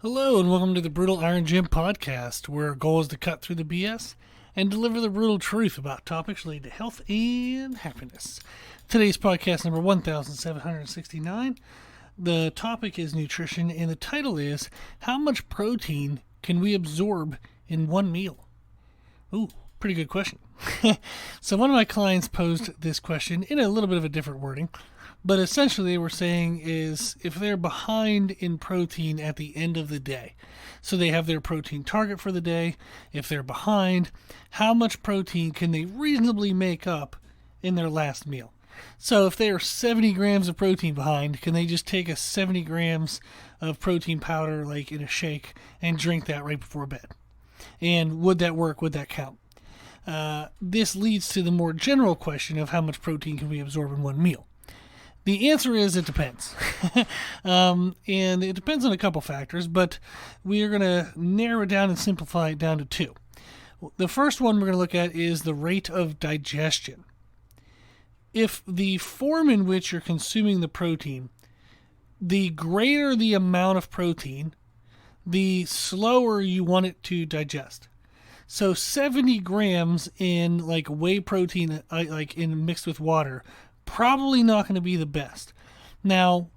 Hello, and welcome to the Brutal Iron Gym podcast, where our goal is to cut through the BS and deliver the brutal truth about topics related to health and happiness. Today's podcast number 1769. The topic is nutrition, and the title is How Much Protein Can We Absorb in One Meal? Ooh, pretty good question. So one of my clients posed this question in a little bit of a different wording. But essentially, what we're saying is if they're behind in protein at the end of the day, so they have their protein target for the day, if they're behind, how much protein can they reasonably make up in their last meal? So if they are 70 grams of protein behind, can they just take a 70 grams of protein powder, like in a shake, and drink that right before bed? And would that work? Would that count? This leads to the more general question of how much protein can we absorb in one meal. The answer is it depends. And it depends on a couple factors, but we are going to narrow it down and simplify it down to two. The first one we're going to look at is the rate of digestion. If the form in which you're consuming the protein, the greater the amount of protein, the slower you want it to digest. So 70 grams in like whey protein, like in mixed with water, probably not going to be the best. Now,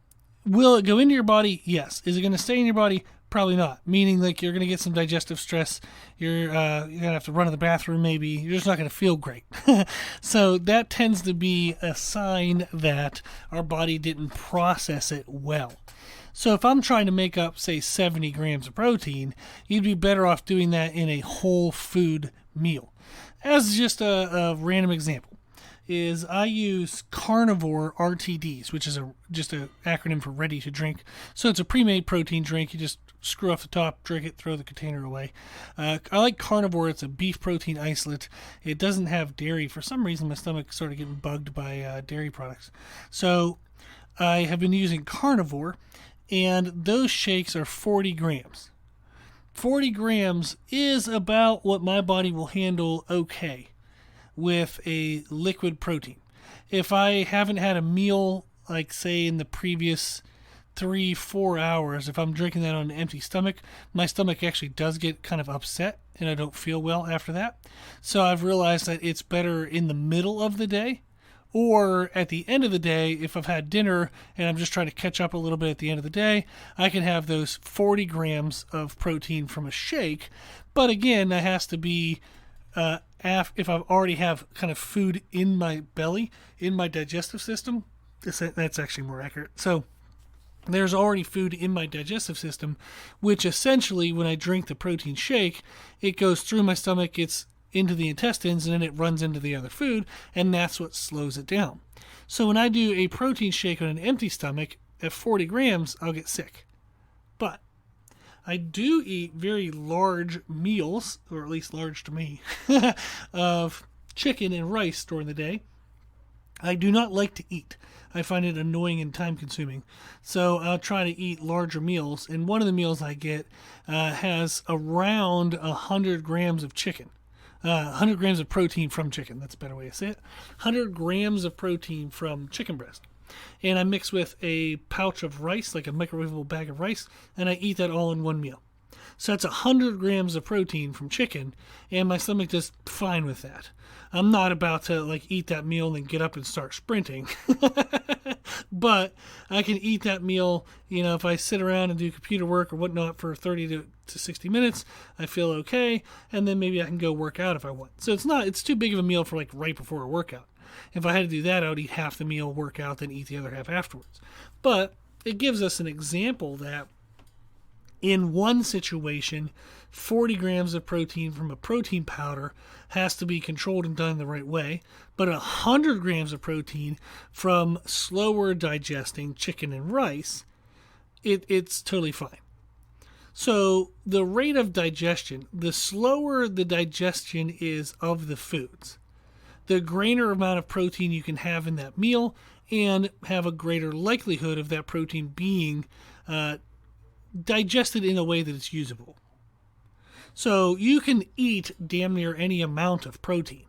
will it go into your body? Yes. Is it going to stay in your body? Probably not. Meaning, like, you're going to get some digestive stress. You're going to have to run to the bathroom maybe. You're just not going to feel great. So that tends to be a sign that our body didn't process it well. So if I'm trying to make up, say, 70 grams of protein, you'd be better off doing that in a whole food meal. As just a random example, is I use carnivore RTDs, which is just an acronym for ready to drink. So it's a pre-made protein drink. You just screw off the top, drink it, throw the container away. I like carnivore. It's a beef protein isolate. It doesn't have dairy. For some reason, my stomach started getting bugged by dairy products. So I have been using carnivore, and those shakes are 40 grams. 40 grams is about what my body will handle okay with a liquid protein. If I haven't had a meal, like say in the previous 3-4 hours, if I'm drinking that on an empty stomach, my stomach actually does get kind of upset and I don't feel well after that. So I've realized that it's better in the middle of the day or at the end of the day. If I've had dinner and I'm just trying to catch up a little bit at the end of the day, I can have those 40 grams of protein from a shake. But again, that has to be if I already have kind of food in my belly, in my digestive system. That's actually more accurate. So there's already food in my digestive system, which essentially when I drink the protein shake, it goes through my stomach, it's into the intestines, and then it runs into the other food, and that's what slows it down. So when I do a protein shake on an empty stomach at 40 grams, I'll get sick. But I do eat very large meals, or at least large to me, of chicken and rice during the day. I do not like to eat. I find it annoying and time consuming. So I'll try to eat larger meals. And one of the meals I get has around 100 grams of chicken. 100 grams of protein from chicken. That's a better way to say it. 100 grams of protein from chicken breast. And I mix with a pouch of rice, like a microwavable bag of rice, and I eat that all in one meal. So that's 100 grams of protein from chicken, and my stomach does fine with that. I'm not about to like eat that meal and then get up and start sprinting. But I can eat that meal, if I sit around and do computer work or whatnot for 30 to 60 minutes, I feel okay, and then maybe I can go work out if I want. So it's too big of a meal for like right before a workout. If I had to do that, I would eat half the meal, work out, then eat the other half afterwards. But it gives us an example that in one situation, 40 grams of protein from a protein powder has to be controlled and done the right way, but 100 grams of protein from slower digesting chicken and rice, it's totally fine. So the rate of digestion, the slower the digestion is of the foods, the greater amount of protein you can have in that meal and have a greater likelihood of that protein being digested in a way that it's usable. So you can eat damn near any amount of protein,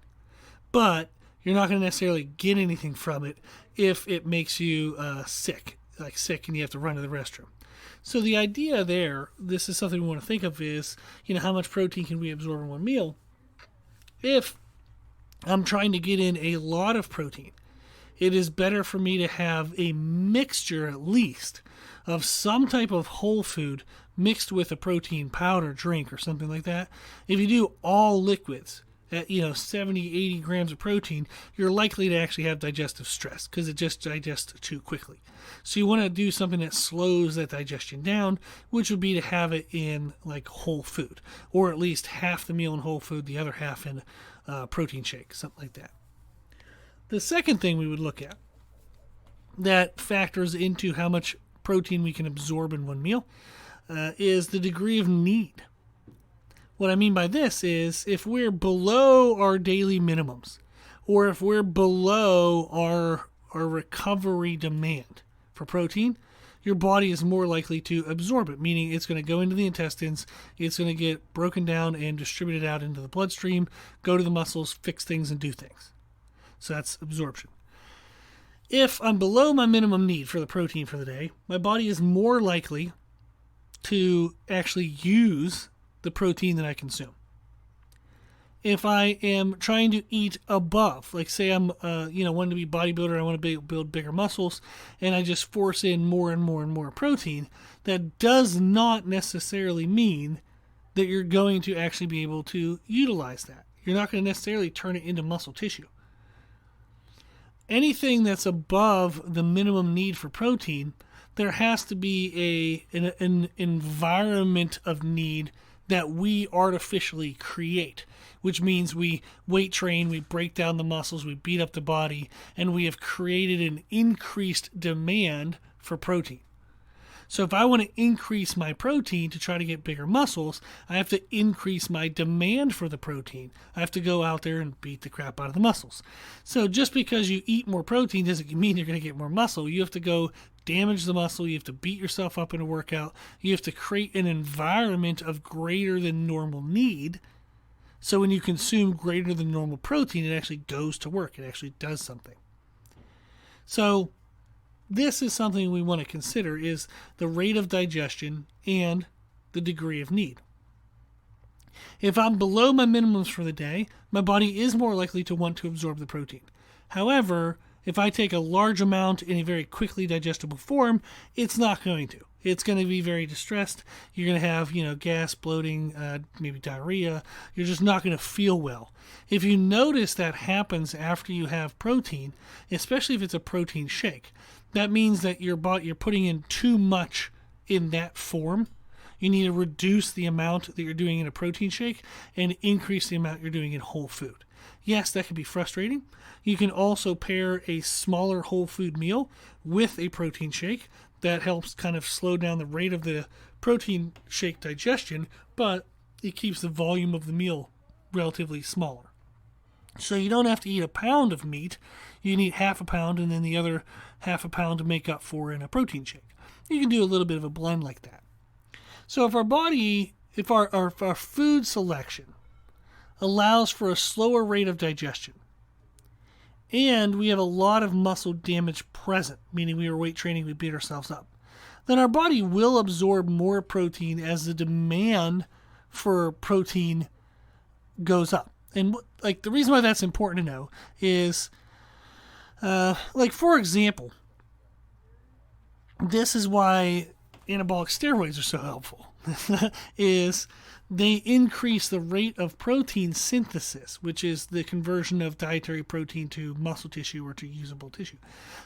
but you're not going to necessarily get anything from it if it makes you sick and you have to run to the restroom. So the idea there, this is something we want to think of, is, how much protein can we absorb in one meal? If I'm trying to get in a lot of protein, it is better for me to have a mixture, at least, of some type of whole food mixed with a protein powder drink or something like that. If you do all liquids at 70, 80 grams of protein, you're likely to actually have digestive stress because it just digests too quickly. So you want to do something that slows that digestion down, which would be to have it in like whole food, or at least half the meal in whole food, the other half in protein shake, something like that. The second thing we would look at that factors into how much protein we can absorb in one meal is the degree of need. What I mean by this is if we're below our daily minimums, or if we're below our recovery demand for protein, your body is more likely to absorb it, meaning it's going to go into the intestines, it's going to get broken down and distributed out into the bloodstream, go to the muscles, fix things, and do things. So that's absorption. If I'm below my minimum need for the protein for the day, my body is more likely to actually use the protein that I consume. If I am trying to eat above, like say I'm, wanting to be bodybuilder, I want to build bigger muscles, and I just force in more and more and more protein, that does not necessarily mean that you're going to actually be able to utilize that. You're not going to necessarily turn it into muscle tissue. Anything that's above the minimum need for protein, there has to be an environment of need that we artificially create, which means we weight train, we break down the muscles, we beat up the body, and we have created an increased demand for protein. So if I want to increase my protein to try to get bigger muscles, I have to increase my demand for the protein. I have to go out there and beat the crap out of the muscles. So just because you eat more protein doesn't mean you're going to get more muscle. You have to go damage the muscle. You have to beat yourself up in a workout. You have to create an environment of greater than normal need. So when you consume greater than normal protein, it actually goes to work. It actually does something. So this is something we want to consider, is the rate of digestion and the degree of need. If I'm below my minimums for the day, my body is more likely to want to absorb the protein. However, if I take a large amount in a very quickly digestible form, it's not going to. It's going to be very distressed. You're going to have, gas, bloating, maybe diarrhea. You're just not going to feel well. If you notice that happens after you have protein, especially if it's a protein shake, that means that you're putting in too much in that form. You need to reduce the amount that you're doing in a protein shake and increase the amount you're doing in whole food. Yes, that can be frustrating. You can also pair a smaller whole food meal with a protein shake. That helps kind of slow down the rate of the protein shake digestion, but it keeps the volume of the meal relatively smaller. So you don't have to eat a pound of meat. You can eat half a pound and then the other half a pound to make up for in a protein shake. You can do a little bit of a blend like that. So if our food selection allows for a slower rate of digestion, and we have a lot of muscle damage present, meaning we were weight training, we beat ourselves up, then our body will absorb more protein as the demand for protein goes up. And the reason why that's important to know is, for example, this is why anabolic steroids are so helpful, is they increase the rate of protein synthesis, which is the conversion of dietary protein to muscle tissue or to usable tissue.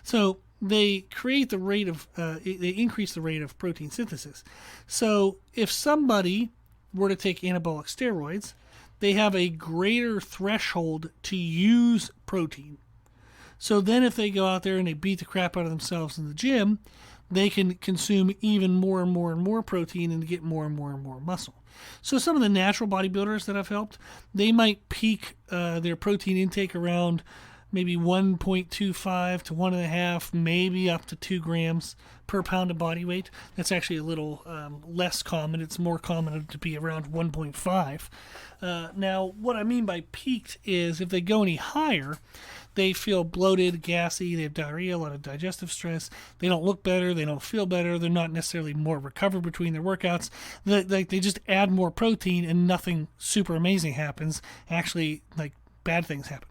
So they create the rate of, they increase the rate of protein synthesis. So if somebody were to take anabolic steroids, they have a greater threshold to use protein. So then if they go out there and they beat the crap out of themselves in the gym, they can consume even more and more and more protein and get more and more and more muscle. So some of the natural bodybuilders that I've helped, they might peak their protein intake around maybe 1.25 to 1.5, maybe up to 2 grams per pound of body weight. That's actually a little less common. It's more common to be around 1.5. Now, what I mean by peaked is if they go any higher, they feel bloated, gassy, they have diarrhea, a lot of digestive stress. They don't look better, they don't feel better, they're not necessarily more recovered between their workouts. They just add more protein and nothing super amazing happens. Actually, bad things happen.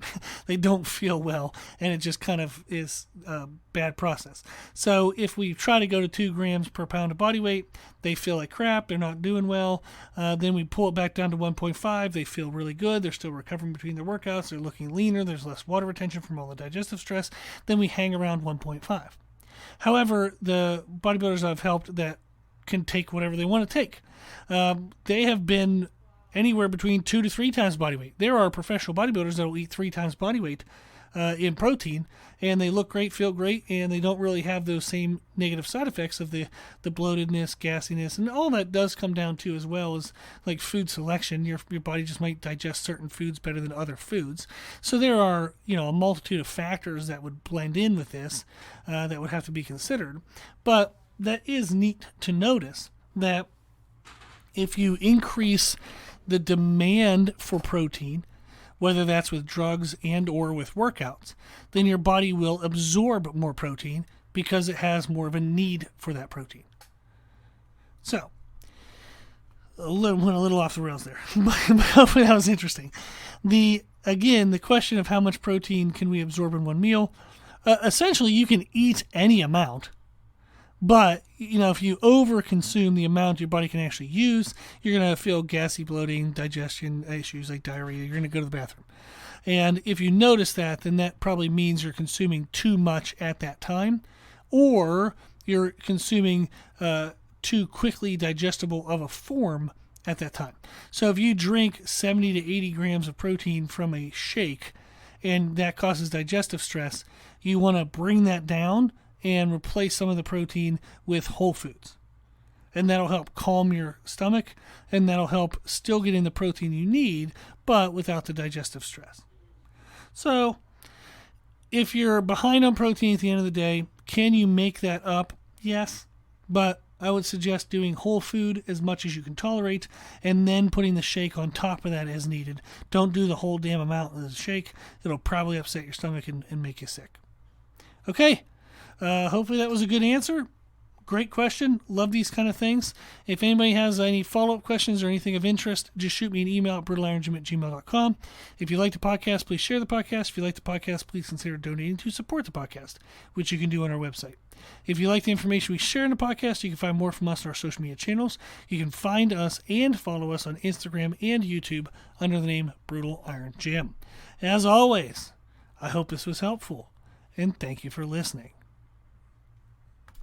They don't feel well, and it just kind of is a bad process. So if we try to go to 2 grams per pound of body weight, they feel like crap, they're not doing well. Then we pull it back down to 1.5, they feel really good, they're still recovering between their workouts, they're looking leaner, there's less water retention from all the digestive stress. Then we hang around 1.5. However, the bodybuilders I've helped that can take whatever they want to take, they have been anywhere between 2 to 3 times body weight. There are professional bodybuilders that will eat 3 times body weight in protein, and they look great, feel great, and they don't really have those same negative side effects of the bloatedness, gassiness, and all that does come down to, as well as like food selection. Your body just might digest certain foods better than other foods. So there are a multitude of factors that would blend in with this that would have to be considered. But that is neat to notice that if you increase the demand for protein, whether that's with drugs and or with workouts, then your body will absorb more protein because it has more of a need for that protein. So, went a little off the rails there, but hopefully that was interesting. The question of how much protein can we absorb in one meal, essentially you can eat any amount. But, if you over-consume the amount your body can actually use, you're going to feel gassy, bloating, digestion issues like diarrhea. You're going to go to the bathroom. And if you notice that, then that probably means you're consuming too much at that time, or you're consuming too quickly digestible of a form at that time. So if you drink 70 to 80 grams of protein from a shake, and that causes digestive stress, you want to bring that down and replace some of the protein with whole foods. And that'll help calm your stomach, and that'll help still get in the protein you need, but without the digestive stress. So, if you're behind on protein at the end of the day, can you make that up? Yes, but I would suggest doing whole food as much as you can tolerate, and then putting the shake on top of that as needed. Don't do the whole damn amount of the shake. It'll probably upset your stomach and make you sick. Okay. Hopefully that was a good answer. Great question. Love these kind of things. If anybody has any follow-up questions or anything of interest, just shoot me an email at brutalirongym@gmail.com. If you like the podcast, please share the podcast. If you like the podcast, please consider donating to support the podcast, which you can do on our website. If you like the information we share in the podcast, you can find more from us on our social media channels. You can find us and follow us on Instagram and YouTube under the name Brutal Iron Gym. As always, I hope this was helpful, and thank you for listening.